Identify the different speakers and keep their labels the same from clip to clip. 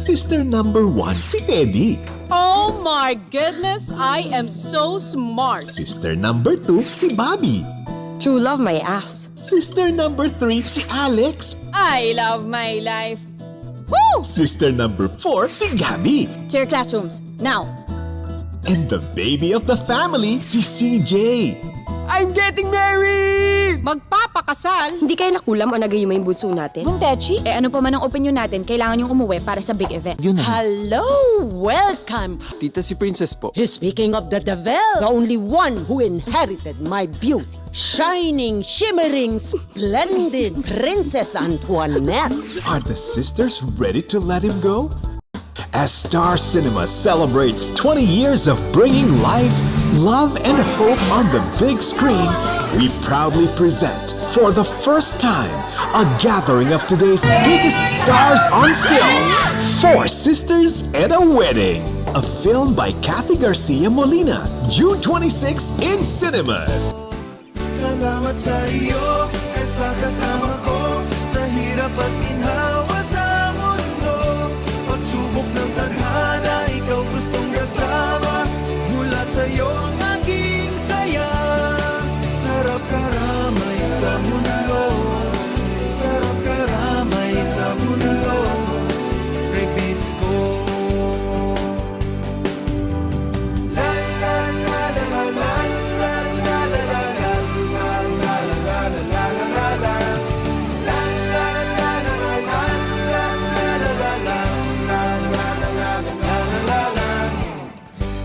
Speaker 1: Sister number 1, si Teddy.
Speaker 2: Oh my goodness, I am so smart.
Speaker 1: Sister number 2, si Bobby.
Speaker 3: True love my ass.
Speaker 1: Sister number 3, si Alex.
Speaker 2: I love my life. Woo!
Speaker 1: Sister number 4, si Gabby.
Speaker 2: To your classrooms, now.
Speaker 1: And the baby of the family, si CJ.
Speaker 4: I'm getting married!
Speaker 2: Magpapakasal?
Speaker 3: Hindi kayo nakulam o nagayuma yung bunso natin?
Speaker 2: Guntechi, ano pa man ang opinion natin, kailangan yung umuwi para sa big event.
Speaker 4: Yun na.
Speaker 5: Hello! Welcome!
Speaker 4: Tita, si Princess po.
Speaker 5: Speaking of the devil, the only one who inherited my beauty, shining, shimmering, splendid Princess Antoinette.
Speaker 1: Are the sisters ready to let him go? As Star Cinema celebrates 20 years of bringing life, love, and hope on the big screen, we proudly present, for the first time, a gathering of today's biggest stars on film, Four Sisters and a Wedding. A film by Kathy Garcia Molina, June 26 in cinemas.
Speaker 6: Salamat sa iyo at sa kasama ko sa hirap at ginhawa sa mundo. Pagsubok ng tadhana, ikaw gustong kasama. Mula sa iyo ang aking saya. Sarap karamay sa mundo. Sarap karamay sa mundo. Rebisco. La la la la la la la la la la la.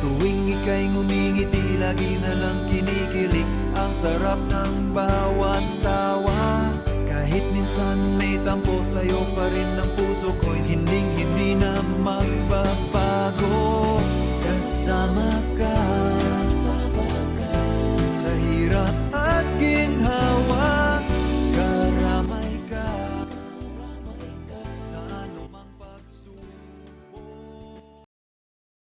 Speaker 6: Tuwing ika'y ngumingiti, lagi na lang kinikilig. Ang sarap ng bawat tawa. Kahit minsan may tampo, sa'yo pa rin ang puso ko'y hindi na magbabago. Kasama ka.